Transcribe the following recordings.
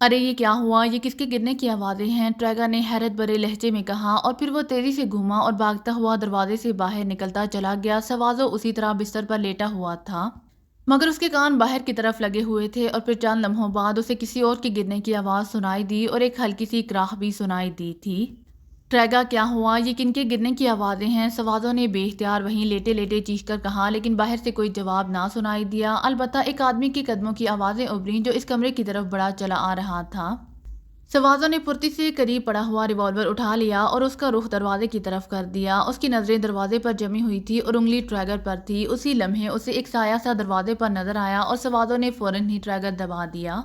ارے یہ کیا ہوا؟ یہ کس کے گرنے کی آوازیں ہیں؟ ٹریگا نے حیرت بھرے لہجے میں کہا اور پھر وہ تیزی سے گھوما اور بھاگتا ہوا دروازے سے باہر نکلتا چلا گیا۔ سوازو اسی طرح بستر پر لیٹا ہوا تھا مگر اس کے کان باہر کی طرف لگے ہوئے تھے اور پھر چند لمحوں بعد اسے کسی اور کے گرنے کی آواز سنائی دی اور ایک ہلکی سی کراہ بھی سنائی دی تھی۔ ٹریگا کیا ہوا؟ یہ کن کے گرنے کی آوازیں ہیں؟ سوازو نے بے اختیار وہیں لیٹے لیٹے چیخ کر کہا، لیکن باہر سے کوئی جواب نہ سنائی دیا، البتہ ایک آدمی کے قدموں کی آوازیں ابھریں جو اس کمرے کی طرف بڑھا چلا آ رہا تھا۔ سوازو نے پھرتی سے قریب پڑا ہوا ریوالور اٹھا لیا اور اس کا رخ دروازے کی طرف کر دیا۔ اس کی نظریں دروازے پر جمی ہوئی تھی اور انگلی ٹریگر پر تھی۔ اسی لمحے اسے ایک سایہ سا دروازے پر نظر آیا اور سوازو نے فوراً ہی ٹریگر دبا دیا۔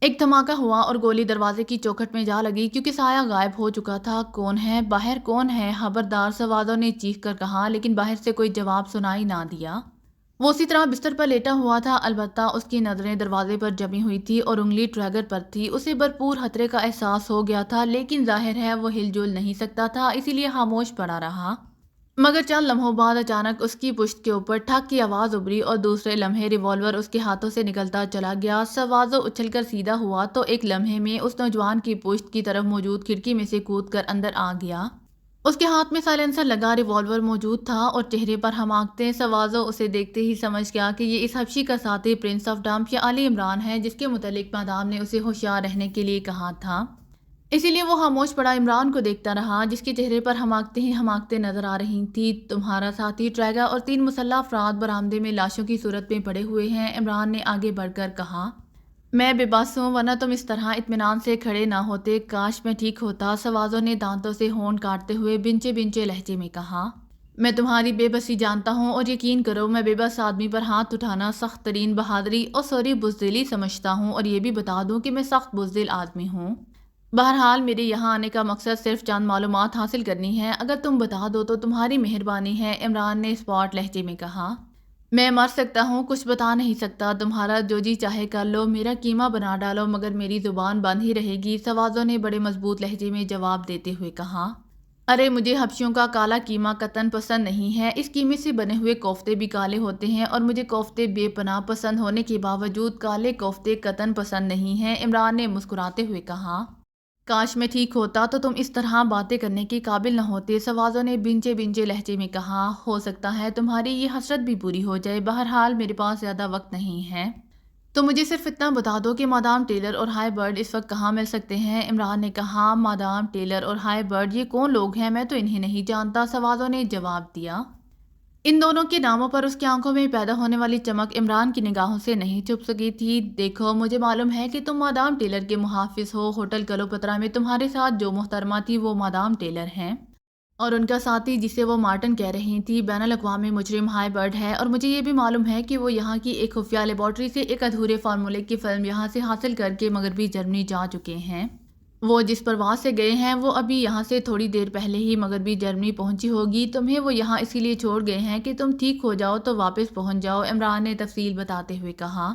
ایک دھماکہ ہوا اور گولی دروازے کی چوکھٹ میں جا لگی کیونکہ سایہ غائب ہو چکا تھا۔ کون ہے باہر؟ کون ہے؟ خبردار! سوازو نے چیخ کر کہا، لیکن باہر سے کوئی جواب سنائی نہ دیا۔ وہ اسی طرح بستر پر لیٹا ہوا تھا، البتہ اس کی نظریں دروازے پر جمی ہوئی تھی اور انگلی ٹریگر پر تھی۔ اسے بھرپور خطرے کا احساس ہو گیا تھا، لیکن ظاہر ہے وہ ہل جل نہیں سکتا تھا، اسی لیے خاموش پڑا رہا۔ مگر چند لمحوں بعد اچانک اس کی پشت کے اوپر ٹھک کی آواز ابھری اور دوسرے لمحے ریوالور اس کے ہاتھوں سے نکلتا چلا گیا۔ سوازو اچھل کر سیدھا ہوا تو ایک لمحے میں اس نوجوان کی پشت کی طرف موجود کھڑکی میں سے کود کر اندر آ گیا۔ اس کے ہاتھ میں سائلنسر لگا ریوالور موجود تھا اور چہرے پر حماقتیں۔ سوازو اسے دیکھتے ہی سمجھ گیا کہ یہ اس حبشی کا ساتھی پرنس آف ڈمپ یا علی عمران ہے جس کے متعلق مادام نے اسے ہوشیار رہنے کے لیے کہا تھا۔ اسی لیے وہ خاموش پڑا عمران کو دیکھتا رہا جس کے چہرے پر حماقتیں ہی حماقتیں نظر آ رہی تھیں۔ تمہارا ساتھی ٹریگا اور 3 مسلح افراد برآمدے میں لاشوں کی صورت میں پڑے ہوئے ہیں، عمران نے آگے بڑھ کر کہا۔ میں بے بس ہوں، ورنہ تم اس طرح اطمینان سے کھڑے نہ ہوتے۔ کاش میں ٹھیک ہوتا، سوازو نے دانتوں سے ہونٹ کاٹتے ہوئے بنچے بنچے لہجے میں کہا۔ میں تمہاری بے بسی جانتا ہوں اور یقین کرو میں بے بس آدمی پر ہاتھ اٹھانا سخت ترین بہادری اور بزدلی سمجھتا ہوں، اور یہ بھی بتا دوں کہ میں سخت بزدل آدمی ہوں۔ بہرحال میرے یہاں آنے کا مقصد صرف چند معلومات حاصل کرنی ہے، اگر تم بتا دو تو تمہاری مہربانی ہے، عمران نے اسپاٹ لہجے میں کہا۔ میں مر سکتا ہوں، کچھ بتا نہیں سکتا، تمہارا جو جی چاہے کر لو، میرا قیمہ بنا ڈالو، مگر میری زبان بند ہی رہے گی، سوازو نے بڑے مضبوط لہجے میں جواب دیتے ہوئے کہا۔ ارے مجھے حبشیوں کا کالا قیمہ قطعاً پسند نہیں ہے، اس قیمے سے بنے ہوئے کوفتے بھی کالے ہوتے ہیں اور مجھے کوفتے بے پناہ پسند ہونے کے باوجود کالے کوفتے قطعاً پسند نہیں ہیں، عمران نے مسکراتے ہوئے کہا۔ کاش میں ٹھیک ہوتا تو تم اس طرح باتیں کرنے کے قابل نہ ہوتے، سوازو نے بنچے بنچے لہجے میں کہا۔ ہو سکتا ہے تمہاری یہ حسرت بھی پوری ہو جائے، بہرحال میرے پاس زیادہ وقت نہیں ہے، تو مجھے صرف اتنا بتا دو کہ مادام ٹیلر اور ہائی برڈ اس وقت کہاں مل سکتے ہیں، عمران نے کہا۔ مادام ٹیلر اور ہائی برڈ یہ کون لوگ ہیں؟ میں تو انہیں نہیں جانتا، سوازو نے جواب دیا۔ ان دونوں کے ناموں پر اس کی آنکھوں میں پیدا ہونے والی چمک عمران کی نگاہوں سے نہیں چھپ سکی تھی۔ دیکھو مجھے معلوم ہے کہ تم مادام ٹیلر کے محافظ ہو، ہوٹل کلوپترا میں تمہارے ساتھ جو محترمہ تھی وہ مادام ٹیلر ہیں، اور ان کا ساتھی جسے وہ مارٹن کہہ رہی تھی بین الاقوامی مجرم ہائی برڈ ہے، اور مجھے یہ بھی معلوم ہے کہ وہ یہاں کی ایک خفیہ لیبارٹری سے ایک ادھورے فارمولے کی فلم یہاں سے حاصل کر کے مغربی جرمنی جا چکے ہیں۔ وہ جس پرواز سے گئے ہیں وہ ابھی یہاں سے تھوڑی دیر پہلے ہی مغربی جرمنی پہنچی ہوگی، تمہیں وہ یہاں اسی لیے چھوڑ گئے ہیں کہ تم ٹھیک ہو جاؤ تو واپس پہنچ جاؤ، عمران نے تفصیل بتاتے ہوئے کہا۔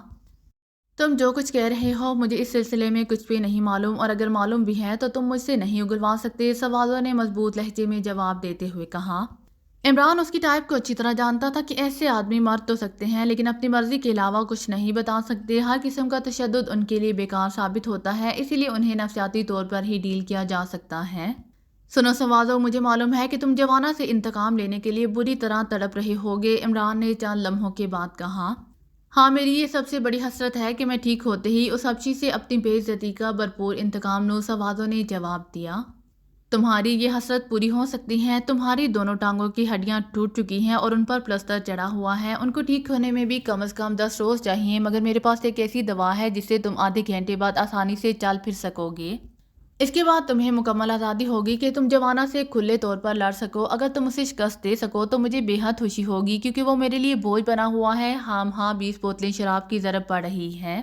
تم جو کچھ کہہ رہے ہو مجھے اس سلسلے میں کچھ بھی نہیں معلوم، اور اگر معلوم بھی ہے تو تم مجھ سے نہیں اگلوا سکتے، سوازو نے مضبوط لہجے میں جواب دیتے ہوئے کہا۔ عمران اس کی ٹائپ کو اچھی طرح جانتا تھا کہ ایسے آدمی مر تو سکتے ہیں لیکن اپنی مرضی کے علاوہ کچھ نہیں بتا سکتے، ہر قسم کا تشدد ان کے لیے بیکار ثابت ہوتا ہے، اسی لیے انہیں نفسیاتی طور پر ہی ڈیل کیا جا سکتا ہے۔ سنو سوازو، مجھے معلوم ہے کہ تم جوانہ سے انتقام لینے کے لیے بری طرح تڑپ رہے ہوگے، عمران نے چند لمحوں کے بعد کہا۔ ہاں میری یہ سب سے بڑی حسرت ہے کہ میں ٹھیک ہوتے ہی اس حبشی سے اپنی بے عزتی کا بھرپور انتقام لوں، سوازو نے جواب دیا۔ تمہاری یہ حسرت پوری ہو سکتی ہے، تمہاری دونوں ٹانگوں کی ہڈیاں ٹوٹ چکی ہیں اور ان پر پلستر چڑھا ہوا ہے، ان کو ٹھیک ہونے میں بھی کم از کم 10 روز چاہیے، مگر میرے پاس ایک ایسی دوا ہے جس سے تم آدھے گھنٹے بعد آسانی سے چل پھر سکو گے، اس کے بعد تمہیں مکمل آزادی ہوگی کہ تم جوانہ سے کھلے طور پر لڑ سکو، اگر تم اسے شکست دے سکو تو مجھے بے حد خوشی ہوگی کیونکہ وہ میرے لیے بوجھ بنا ہوا ہے، ہاں 20 بوتلیں شراب کی ضرب پڑ رہی ہے،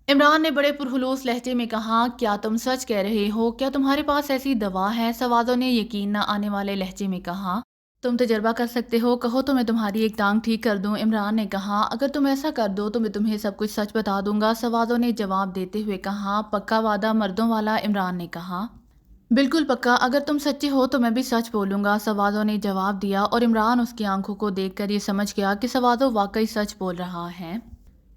عمران نے بڑے پرخلوص لہجے میں کہا۔ کیا تم سچ کہہ رہے ہو؟ کیا تمہارے پاس ایسی دوا ہے؟ سوازو نے یقین نہ آنے والے لہجے میں کہا۔ تم تجربہ کر سکتے ہو، کہو تو میں تمہاری ایک ٹانگ ٹھیک کر دوں، عمران نے کہا۔ اگر تم ایسا کر دو تو میں تمہیں سب کچھ سچ بتا دوں گا، سوازو نے جواب دیتے ہوئے کہا۔ پکا وعدہ مردوں والا، عمران نے کہا۔ بالکل پکا، اگر تم سچے ہو تو میں بھی سچ بولوں گا، سوازو نے جواب دیا، اور عمران اس کی آنکھوں کو دیکھ کر یہ سمجھ گیا کہ سوازو واقعی سچ بول رہا ہے۔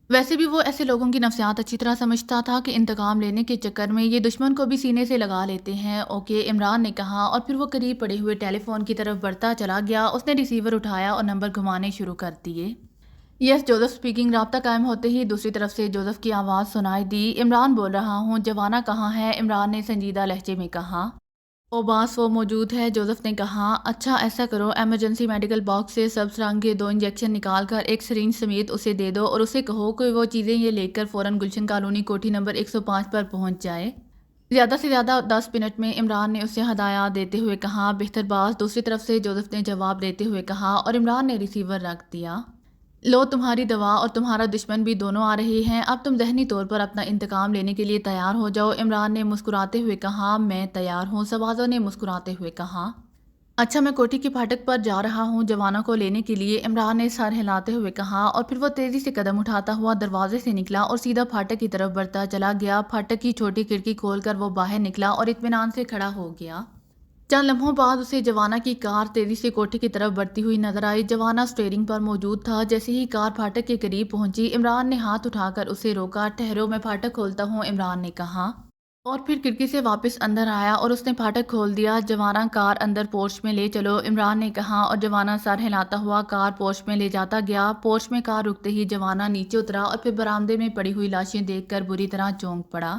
ویسے بھی وہ ایسے لوگوں کی نفسیات اچھی طرح سمجھتا تھا کہ انتقام لینے کے چکر میں یہ دشمن کو بھی سینے سے لگا لیتے ہیں۔ اوکے، عمران نے کہا، اور پھر وہ قریب پڑے ہوئے ٹیلی فون کی طرف بڑھتا چلا گیا۔ اس نے ریسیور اٹھایا اور نمبر گھمانے شروع کر دیے۔ یس جوزف اسپیکنگ۔ رابطہ قائم ہوتے ہی دوسری طرف سے جوزف کی آواز سنائی دی۔ عمران بول رہا ہوں، جوانا کہاں ہے؟ عمران نے سنجیدہ لہجے میں کہا۔ او باس، وہ موجود ہے، جوزف نے کہا۔ اچھا ایسا کرو، ایمرجنسی میڈیکل باکس سے سبز رنگ کے 2 انجیکشن نکال کر ایک سرنج سمیت اسے دے دو اور اسے کہو کہ وہ چیزیں یہ لے کر فوراً گلشن کالونی کوٹھی نمبر 105 پر پہنچ جائے۔ زیادہ سے زیادہ 10 منٹ میں، عمران نے اسے ہدایات دیتے ہوئے کہا۔ بہتر باس، دوسری طرف سے جوزف نے جواب دیتے ہوئے کہا، اور عمران نے ریسیور رکھ دیا۔ لو، تمہاری دوا اور تمہارا دشمن بھی دونوں آ رہے ہیں، اب تم ذہنی طور پر اپنا انتقام لینے کے لیے تیار ہو جاؤ۔ عمران نے مسکراتے ہوئے کہا۔ میں تیار ہوں، سوازو نے مسکراتے ہوئے کہا۔ اچھا، میں کوٹھی کے پھاٹک پر جا رہا ہوں جوانا کو لینے کے لیے، عمران نے سر ہلاتے ہوئے کہا، اور پھر وہ تیزی سے قدم اٹھاتا ہوا دروازے سے نکلا اور سیدھا پھاٹک کی طرف بڑھتا چلا گیا۔ پھاٹک کی چھوٹی کھڑکی کھول کر وہ باہر نکلا اور اطمینان سے کھڑا ہو گیا۔ چند لمحوں بعد اسے جوانا کی کار تیزی سے کوٹھی کی طرف بڑھتی ہوئی نظر آئی۔ جوانا اسٹیئرنگ پر موجود تھا۔ جیسے ہی کار پھاٹک کے قریب پہنچی، عمران نے ہاتھ اٹھا کر اسے روکا۔ ٹھہرو، میں پھاٹک کھولتا ہوں، عمران نے کہا، اور پھر کھڑکی سے واپس اندر آیا اور اس نے پھاٹک کھول دیا۔ جوانا، کار اندر پورچ میں لے چلو، عمران نے کہا، اور جوانا سر ہلاتا ہوا کار پورچ میں لے جاتا گیا۔ پورچ میں کار رکتے ہی جوانا نیچے اترا اور پھر برآمدے میں پڑی ہوئی لاشیں دیکھ کر بری طرح چونک پڑا۔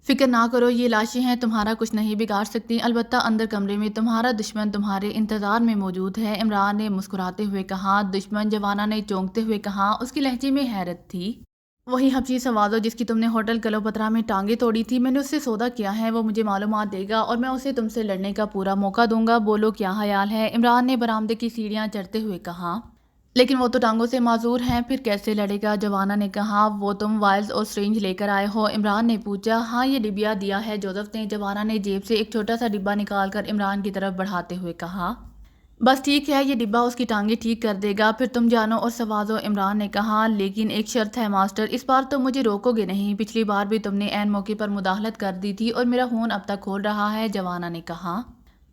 فکر نہ کرو، یہ لاشیں ہیں، تمہارا کچھ نہیں بگاڑ سکتی، البتہ اندر کمرے میں تمہارا دشمن تمہارے انتظار میں موجود ہے، عمران نے مسکراتے ہوئے کہا۔ دشمن؟ جوانا نے چونکتے ہوئے کہا۔ اس کی لہجے میں حیرت تھی۔ وہی حبشی سوازو جس کی تم نے ہوٹل کلوپترا میں ٹانگیں توڑی تھی، میں نے اس سے سودا کیا ہے، وہ مجھے معلومات دے گا اور میں اسے تم سے لڑنے کا پورا موقع دوں گا۔ بولو کیا خیال ہے؟ عمران نے برآمدے کی سیڑھیاں چڑھتے ہوئے کہا۔ لیکن وہ تو ٹانگوں سے معذور ہیں، پھر کیسے لڑے گا؟ جوانا نے کہا۔ وہ تم وائلز اور سرنج لے کر آئے ہو؟ عمران نے پوچھا۔ ہاں، یہ ڈبیا دیا ہے جوزف نے، جوانا نے جیب سے ایک چھوٹا سا ڈبہ نکال کر عمران کی طرف بڑھاتے ہوئے کہا۔ بس ٹھیک ہے، یہ ڈبہ اس کی ٹانگیں ٹھیک کر دے گا، پھر تم جانو اور سوازو، عمران نے کہا۔ لیکن ایک شرط ہے ماسٹر، اس بار تم مجھے روکو گے نہیں، پچھلی بار بھی تم نے عین موقع پر مداخلت کر دی تھی اور میرا خون اب تک کھول رہا ہے، جوانا نے کہا۔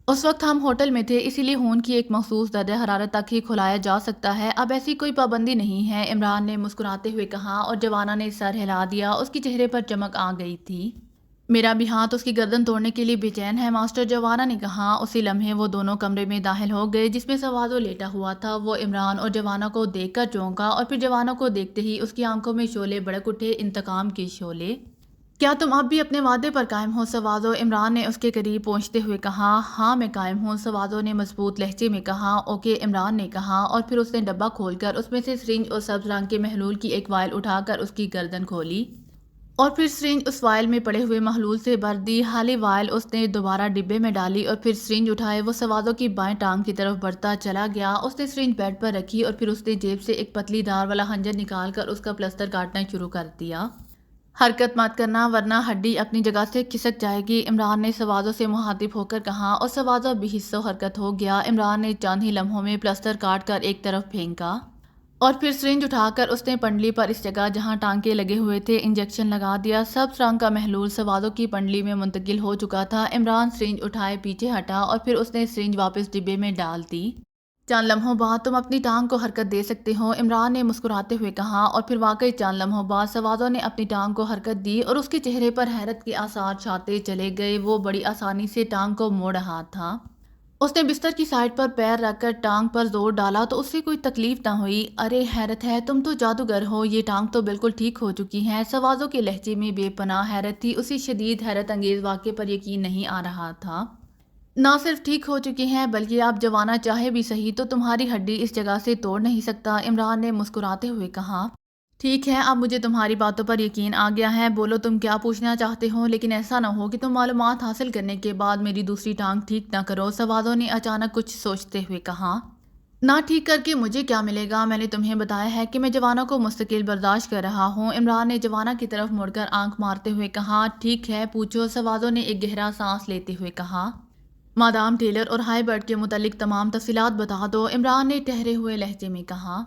اس وقت ہم ہوٹل میں تھے، اسی لیے خون کی ایک مخصوص درجہ حرارت تک ہی کھلایا جا سکتا ہے، اب ایسی کوئی پابندی نہیں ہے، عمران نے مسکراتے ہوئے کہا، اور جوانا نے سر ہلا دیا۔ اس کے چہرے پر چمک آ گئی تھی۔ میرا بھی ہاتھ اس کی گردن توڑنے کے لیے بے چین ہے ماسٹر، جوانا نے کہا۔ اسی لمحے وہ دونوں کمرے میں داخل ہو گئے جس میں سوازو لیٹا ہوا تھا۔ وہ عمران اور جوانا کو دیکھ کر چونکا اور پھر جوانا کو دیکھتے ہی اس کی آنکھوں میں شعلے بھڑک اٹھے، انتقام کے شعلے۔ کیا تم اب بھی اپنے وعدے پر قائم ہو سوازو؟ عمران نے اس کے قریب پہنچتے ہوئے کہا۔ ہاں میں قائم ہوں، سوازو نے مضبوط لہجے میں کہا۔ اوکے، عمران نے کہا، اور پھر اس نے ڈبہ کھول کر اس میں سے سرنج اور سبز رنگ کے محلول کی ایک وائل اٹھا کر اس کی گردن کھولی اور پھر سرنج اس وائل میں پڑے ہوئے محلول سے بھر دی۔ خالی وائل اس نے دوبارہ ڈبے میں ڈالی اور پھر سرنج اٹھائے وہ سوازو کی بائیں ٹانگ کی طرف بڑھتا چلا گیا۔ اس نے سرنج بیڈ پر رکھی اور پھر اس نے جیب سے ایک پتلی دھار والا خنجر نکال کر اس کا پلستر کاٹنا شروع کر دیا۔ حرکت مت کرنا ورنہ ہڈی اپنی جگہ سے کھسک جائے گی، عمران نے سوازو سے مخاطب ہو کر کہا، اور سوازو بھی حس و حرکت ہو گیا۔ عمران نے چند ہی لمحوں میں پلستر کاٹ کر ایک طرف پھینکا اور پھر سرنج اٹھا کر اس نے پنڈلی پر اس جگہ جہاں ٹانکے لگے ہوئے تھے انجیکشن لگا دیا۔ سبز رنگ کا محلول سوازو کی پنڈلی میں منتقل ہو چکا تھا۔ عمران سرنج اٹھائے پیچھے ہٹا اور پھر اس نے سرنج واپس ڈبے میں ڈال دی۔ چند لمحوں بعد تم اپنی ٹانگ کو حرکت دے سکتے ہو، عمران نے مسکراتے ہوئے کہا، اور پھر واقعی چند لمحوں بعد سوازو نے اپنی ٹانگ کو حرکت دی اور اس کے چہرے پر حیرت کے آثار چھاتے چلے گئے۔ وہ بڑی آسانی سے ٹانگ کو موڑ رہا تھا۔ اس نے بستر کی سائڈ پر پیر رکھ کر ٹانگ پر زور ڈالا تو اس سے کوئی تکلیف نہ ہوئی۔ ارے حیرت ہے، تم تو جادوگر ہو، یہ ٹانگ تو بالکل ٹھیک ہو چکی ہے، سوازو کے لہجے میں بے پناہ حیرت تھی۔ اسی شدید حیرت انگیز واقعے پر یقین نہیں آ رہا تھا۔ نہ صرف ٹھیک ہو چکی ہیں بلکہ آپ جوانا چاہے بھی صحیح تو تمہاری ہڈی اس جگہ سے توڑ نہیں سکتا، عمران نے مسکراتے ہوئے کہا۔ ٹھیک ہے، اب مجھے تمہاری باتوں پر یقین آ گیا ہے، بولو تم کیا پوچھنا چاہتے ہو، لیکن ایسا نہ ہو کہ تم معلومات حاصل کرنے کے بعد میری دوسری ٹانگ ٹھیک نہ کرو، سوازو نے اچانک کچھ سوچتے ہوئے کہا۔ نہ ٹھیک کر کے مجھے کیا ملے گا؟ میں نے تمہیں بتایا ہے کہ میں جوانا کو مستقل برداشت کر رہا ہوں، عمران نے جوانا کی طرف مڑ کر آنکھ مارتے ہوئے کہا۔ ٹھیک ہے، پوچھو، سوازو نے ایک گہرا سانس لیتے ہوئے کہا۔ مادام ٹیلر اور ہائی برڈ کے متعلق تمام تفصیلات بتا دو، عمران نے ٹھہرے ہوئے لہجے میں کہا۔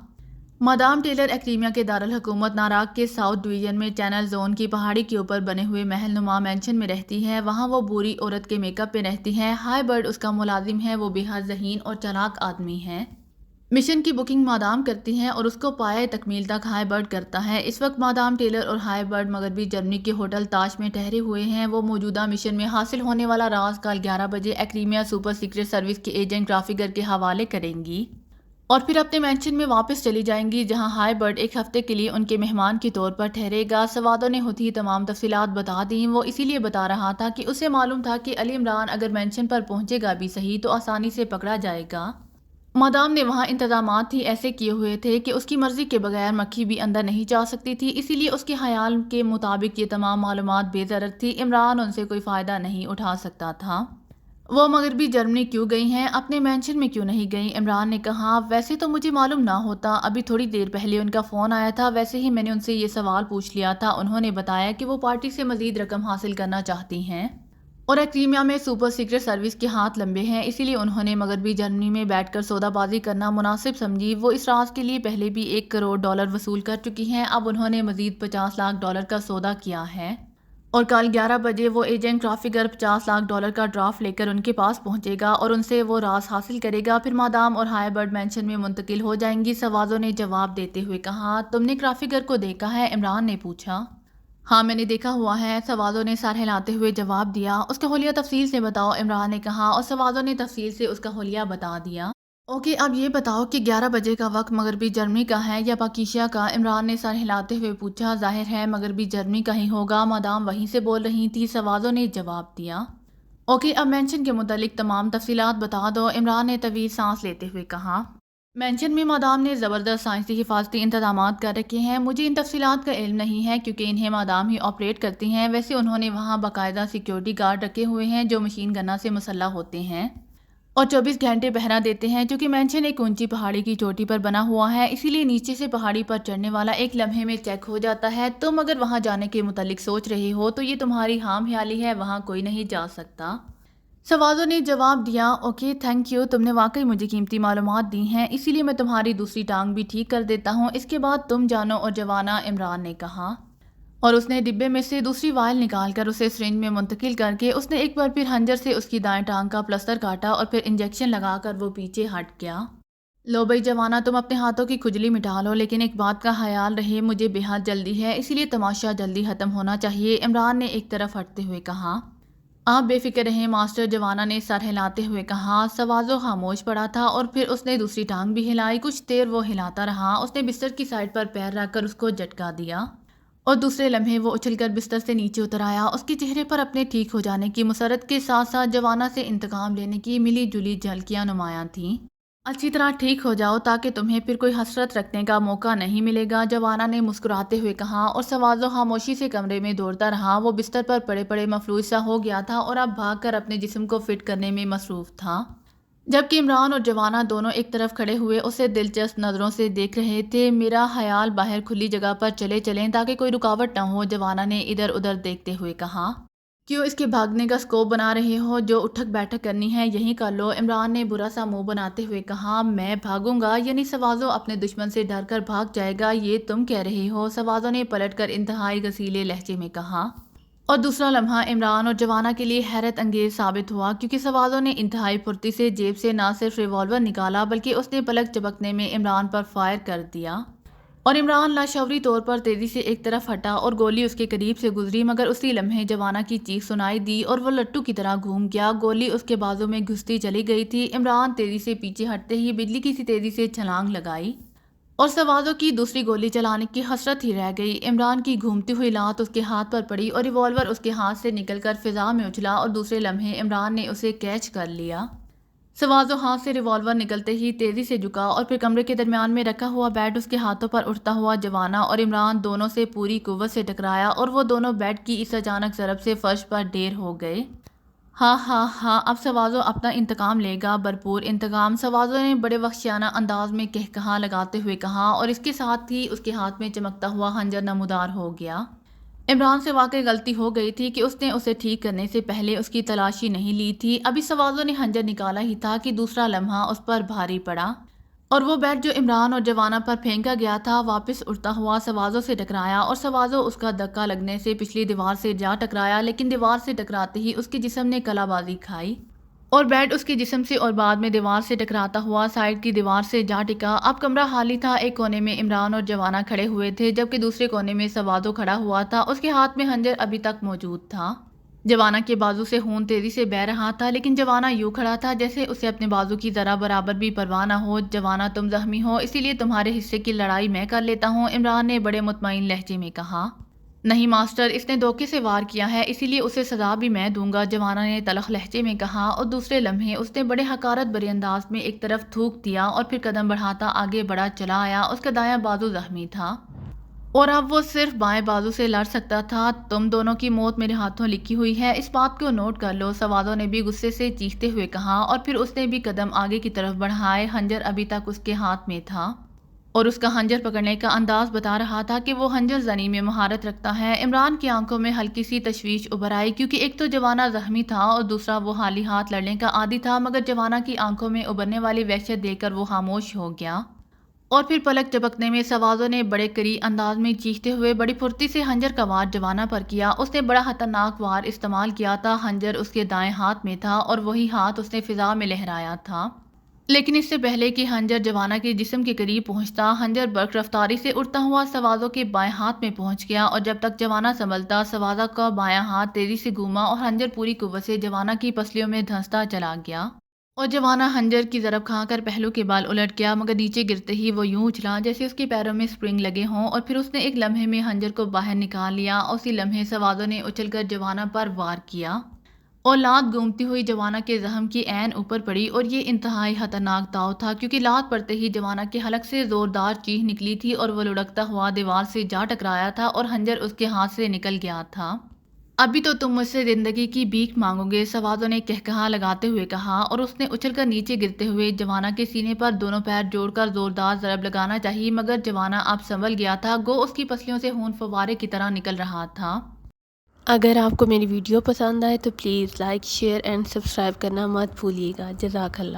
مادام ٹیلر ایکریمیا کے دارالحکومت ناراک کے ساؤتھ ڈویژن میں چینل زون کی پہاڑی کے اوپر بنے ہوئے محل نما مینشن میں رہتی ہے، وہاں وہ بوری عورت کے میک اپ پہ رہتی ہے، ہائی برڈ اس کا ملازم ہے، وہ بے حد ذہین اور چالاک آدمی ہے۔ مشن کی بکنگ مادام کرتی ہیں اور اس کو پایہ تکمیل تک ہائی برڈ کرتا ہے۔ اس وقت مادام ٹیلر اور ہائی برڈ مغربی جرمنی کے ہوٹل تاج میں ٹھہرے ہوئے ہیں۔ وہ موجودہ مشن میں حاصل ہونے والا راز کل 11 بجے ایکریمیا سپر سیکرٹ سروس کے ایجنٹ رافیگر کے حوالے کریں گی اور پھر اپنے مینشن میں واپس چلی جائیں گی، جہاں ہائی برڈ ایک ہفتے کے لیے ان کے مہمان کے طور پر ٹھہرے گا۔ سوادو نے خود ہی تمام تفصیلات بتا دیں۔ وہ اسی لیے بتا رہا تھا کہ اسے معلوم تھا کہ علی عمران اگر مینشن پر پہنچے گا بھی صحیح تو آسانی سے پکڑا جائے گا۔ مادام نے وہاں انتظامات ہی ایسے کیے ہوئے تھے کہ اس کی مرضی کے بغیر مکھی بھی اندر نہیں جا سکتی تھی، اسی لیے اس کے خیال کے مطابق یہ تمام معلومات بے ضرر تھی۔ عمران ان سے کوئی فائدہ نہیں اٹھا سکتا تھا۔ وہ مغربی جرمنی کیوں گئی ہیں، اپنے مینشن میں کیوں نہیں گئیں؟ عمران نے کہا، ویسے تو مجھے معلوم نہ ہوتا، ابھی تھوڑی دیر پہلے ان کا فون آیا تھا، ویسے ہی میں نے ان سے یہ سوال پوچھ لیا تھا۔ انہوں نے بتایا کہ وہ پارٹی سے مزید رقم حاصل کرنا چاہتی ہیں اور ایکریمیا میں سپر سیکرٹ سروس کے ہاتھ لمبے ہیں، اسی لیے انہوں نے مغربی جرمنی میں بیٹھ کر سودا بازی کرنا مناسب سمجھی۔ وہ اس راز کے لیے پہلے بھی $1 کروڑ وصول کر چکی ہیں، اب انہوں نے مزید $50 لاکھ کا سودا کیا ہے اور کل 11 بجے وہ ایجنٹ رافیگر $50 لاکھ کا ڈرافٹ لے کر ان کے پاس پہنچے گا اور ان سے وہ راز حاصل کرے گا۔ پھر مادام اور ہائی برڈ مینشن میں منتقل ہو جائیں گی۔ سوادو نے جواب دیتے ہوئے کہا، تم نے رافیگر کو دیکھا ہے؟ عمران نے پوچھا۔ ہاں میں نے دیکھا ہوا ہے، سوادو نے سر ہلاتے ہوئے جواب دیا۔ اس کا حلیہ تفصیل سے بتاؤ، عمران نے کہا اور سوادو نے تفصیل سے اس کا حلیہ بتا دیا۔ اوکے، اب یہ بتاؤ کہ 11 بجے کا وقت مغربی جرمنی کا ہے یا پاکیشیا کا؟ عمران نے سر ہلاتے ہوئے پوچھا۔ ظاہر ہے مغربی جرمنی کا ہی ہوگا، مادام وہیں سے بول رہی تھی، سوادو نے جواب دیا۔ اوکے، اب مینشن کے متعلق تمام تفصیلات بتا دو، عمران نے طویل سانس لیتے ہوئے کہا۔ مینشن میں مادام نے زبردست سائنسی حفاظتی انتظامات کر رکھے ہیں، مجھے ان تفصیلات کا علم نہیں ہے کیونکہ انہیں مادام ہی آپریٹ کرتی ہیں۔ ویسے انہوں نے وہاں باقاعدہ سیکیورٹی گارڈ رکھے ہوئے ہیں جو مشین گنوں سے مسلح ہوتے ہیں اور 24 گھنٹے پہرا دیتے ہیں۔ چونکہ مینشن ایک اونچی پہاڑی کی چوٹی پر بنا ہوا ہے، اسی لیے نیچے سے پہاڑی پر چڑھنے والا ایک لمحے میں چیک ہو جاتا ہے۔ تم اگر وہاں جانے کے متعلق سوچ رہے ہو تو یہ تمہاری خام خیالی ہے، وہاں کوئی نہیں جا سکتا۔ سوادو نے جواب دیا۔ اوکے، تھینک یو، تم نے واقعی مجھے قیمتی معلومات دی ہیں، اسی لیے میں تمہاری دوسری ٹانگ بھی ٹھیک کر دیتا ہوں، اس کے بعد تم جانو اور جوانا، عمران نے کہا اور اس نے ڈبے میں سے دوسری وائل نکال کر اسے سرنج میں منتقل کر کے اس نے ایک بار پھر ہنجر سے اس کی دائیں ٹانگ کا پلستر کاٹا اور پھر انجیکشن لگا کر وہ پیچھے ہٹ گیا۔ لو بھائی جوانا، تم اپنے ہاتھوں کی کھجلی مٹا لو، لیکن ایک بات کا خیال رہے، مجھے بے حد جلدی ہے، اسی لیے تماشا جلدی ختم ہونا چاہیے، عمران نے ایک طرف ہٹتے ہوئے کہا۔ آپ بے فکر رہیں ماسٹر، جوانا نے سر ہلاتے ہوئے کہا۔ سوادو خاموش پڑا تھا اور پھر اس نے دوسری ٹانگ بھی ہلائی۔ کچھ دیر وہ ہلاتا رہا، اس نے بستر کی سائڈ پر پیر رکھ کر اس کو جھٹکا دیا اور دوسرے لمحے وہ اچھل کر بستر سے نیچے اتر آیا۔ اس کے چہرے پر اپنے ٹھیک ہو جانے کی مسرت کے ساتھ ساتھ جوانا سے انتقام لینے کی ملی جلی جھلکیاں نمایاں تھیں۔ اچھی طرح ٹھیک ہو جاؤ تاکہ تمہیں پھر کوئی حسرت رکھنے کا موقع نہیں ملے گا، جوانا نے مسکراتے ہوئے کہا اور سوادو خاموشی سے کمرے میں دوڑتا رہا۔ وہ بستر پر پڑے پڑے مفلوج سا ہو گیا تھا اور اب بھاگ کر اپنے جسم کو فٹ کرنے میں مصروف تھا، جبکہ عمران اور جوانا دونوں ایک طرف کھڑے ہوئے اسے دلچسپ نظروں سے دیکھ رہے تھے۔ میرا خیال باہر کھلی جگہ پر چلے چلیں تاکہ کوئی رکاوٹ نہ ہو، جوانا نے ادھر ادھر دیکھتے ہوئے کہا۔ کیوں اس کے بھاگنے کا سکوپ بنا رہے ہو؟ جو اٹھک بیٹھک کرنی ہے یہیں کر لو، عمران نے برا سا منہ بناتے ہوئے کہا۔ میں بھاگوں گا؟ یعنی سوادو اپنے دشمن سے ڈر کر بھاگ جائے گا، یہ تم کہہ رہے ہو؟ سوادو نے پلٹ کر انتہائی غصیلے لہجے میں کہا اور دوسرا لمحہ عمران اور جوانا کے لیے حیرت انگیز ثابت ہوا کیونکہ سوادو نے انتہائی پھرتی سے جیب سے نہ صرف ریوالور نکالا بلکہ اس نے پلک جھپکنے میں عمران پر فائر کر دیا اور عمران لاشعوری طور پر تیزی سے ایک طرف ہٹا اور گولی اس کے قریب سے گزری، مگر اسی لمحے جوانا کی چیخ سنائی دی اور وہ لٹو کی طرح گھوم گیا۔ گولی اس کے بازو میں گھستی چلی گئی تھی۔ عمران تیزی سے پیچھے ہٹتے ہی بجلی کی سی تیزی سے چھلانگ لگائی اور سوادو کی دوسری گولی چلانے کی حسرت ہی رہ گئی۔ عمران کی گھومتی ہوئی لات اس کے ہاتھ پر پڑی اور ریوالور اس کے ہاتھ سے نکل کر فضا میں اچھلا اور دوسرے لمحے عمران نے اسے کیچ کر لیا۔ سوادو ہاتھ سے ریوالور نکلتے ہی تیزی سے جھکا اور پھر کمرے کے درمیان میں رکھا ہوا بیڈ اس کے ہاتھوں پر اٹھتا ہوا جوانا اور عمران دونوں سے پوری قوت سے ٹکرایا اور وہ دونوں بیڈ کی اس اچانک ضرب سے فرش پر ڈھیر ہو گئے۔ ہاں ہاں ہاں، اب سوادو اپنا انتقام لے گا، بھرپور انتقام، سوادو نے بڑے وحشیانہ انداز میں کہا لگاتے ہوئے کہا اور اس کے ساتھ ہی اس کے ہاتھ میں چمکتا ہوا خنجر نمودار ہو گیا۔ عمران سے واقعی غلطی ہو گئی تھی کہ اس نے اسے ٹھیک کرنے سے پہلے اس کی تلاشی نہیں لی تھی۔ ابھی سوادو نے خنجر نکالا ہی تھا کہ دوسرا لمحہ اس پر بھاری پڑا اور وہ بیٹ جو عمران اور جوانا پر پھینکا گیا تھا واپس اڑتا ہوا سوادو سے ٹکرایا اور سوادو اس کا دھکا لگنے سے پچھلی دیوار سے جا ٹکرایا، لیکن دیوار سے ٹکراتے ہی اس کے جسم نے کلا بازی کھائی اور بیٹ اس کے جسم سے اور بعد میں دیوار سے ٹکراتا ہوا سائیڈ کی دیوار سے جا ٹکا۔ اب کمرہ خالی تھا۔ ایک کونے میں عمران اور جوانا کھڑے ہوئے تھے جبکہ دوسرے کونے میں سوادو کھڑا ہوا تھا۔ اس کے ہاتھ میں خنجر ابھی تک موجود تھا۔ جوانا کے بازو سے خون تیزی سے بہہ رہا تھا لیکن جوانا یوں کھڑا تھا جیسے اسے اپنے بازو کی ذرا برابر بھی پرواہ نہ ہو۔ جوانا تم زخمی ہو اسی لیے تمہارے حصے کی لڑائی میں کر لیتا ہوں، عمران نے بڑے مطمئن لہجے میں کہا۔ نہیں ماسٹر، اس نے دھوکے سے وار کیا ہے اسی لیے اسے سزا بھی میں دوں گا، جوانا نے تلخ لہجے میں کہا، اور دوسرے لمحے اس نے بڑے حقارت بھرے انداز میں ایک طرف تھوک دیا اور پھر قدم بڑھاتا آگے بڑھا چلا آیا۔ اس کا دایاں بازو زخمی تھا اور اب وہ صرف بائیں بازو سے لڑ سکتا تھا۔ تم دونوں کی موت میرے ہاتھوں لکھی ہوئی ہے، اس بات کو نوٹ کر لو، سوادو نے بھی غصے سے چیختے ہوئے کہا، اور پھر اس نے بھی قدم آگے کی طرف بڑھائے۔ خنجر ابھی تک اس کے ہاتھ میں تھا اور اس کا خنجر پکڑنے کا انداز بتا رہا تھا کہ وہ خنجر زنی میں مہارت رکھتا ہے۔ عمران کی آنکھوں میں ہلکی سی تشویش ابھر آئی کیونکہ ایک تو جوانا زخمی تھا اور دوسرا وہ خالی ہاتھ لڑنے کا عادی تھا، مگر جوانا کی آنکھوں میں ابھرنے والی وحشت دیکھ کر وہ خاموش ہو گیا۔ اور پھر پلک جھپکنے میں سوادو نے بڑے کری انداز میں چیختے ہوئے بڑی پھرتی سے خنجر کا وار جوانا پر کیا۔ اس نے بڑا خطرناک وار استعمال کیا تھا۔ خنجر اس کے دائیں ہاتھ میں تھا اور وہی ہاتھ اس نے فضا میں لہرایا تھا، لیکن اس سے پہلے کہ خنجر جوانا کے جسم کے قریب پہنچتا، خنجر برق رفتاری سے اڑتا ہوا سوادو کے بائیں ہاتھ میں پہنچ گیا، اور جب تک جوانا سنبھلتا سوادو کا بایاں ہاتھ تیزی سے گھوما اور خنجر پوری قوت سے جوانا کی پسلیوں میں دھنستا چلا گیا، اور جوانا خنجر کی ضرب کھا کر پہلو کے بال الٹ گیا، مگر نیچے گرتے ہی وہ یوں اچھلا جیسے اس کے پیروں میں اسپرنگ لگے ہوں، اور پھر اس نے ایک لمحے میں خنجر کو باہر نکال لیا۔ اسی لمحے سوادو نے اچھل کر جوانا پر وار کیا اور لات گھومتی ہوئی جوانا کے زخم کی عین اوپر پڑی، اور یہ انتہائی خطرناک داؤ تھا کیونکہ لات پڑتے ہی جوانا کے حلق سے زوردار چیخ نکلی تھی اور وہ لڑکتا ہوا دیوار سے جا ٹکرایا تھا اور خنجر اس کے ہاتھ سے نکل گیا تھا۔ ابھی تو تم مجھ سے زندگی کی بھیک مانگو گے، سوادو نے قہقہا لگاتے ہوئے کہا، اور اس نے اچھل کر نیچے گرتے ہوئے جوانا کے سینے پر دونوں پیر جوڑ کر زوردار ضرب لگانا چاہی، مگر جوانا اب سنبھل گیا تھا، گو اس کی پسلیوں سے خون فوارے کی طرح نکل رہا تھا۔ اگر آپ کو میری ویڈیو پسند آئے تو please like, share and subscribe کرنا مت بھولیے گا۔ جزاک اللہ۔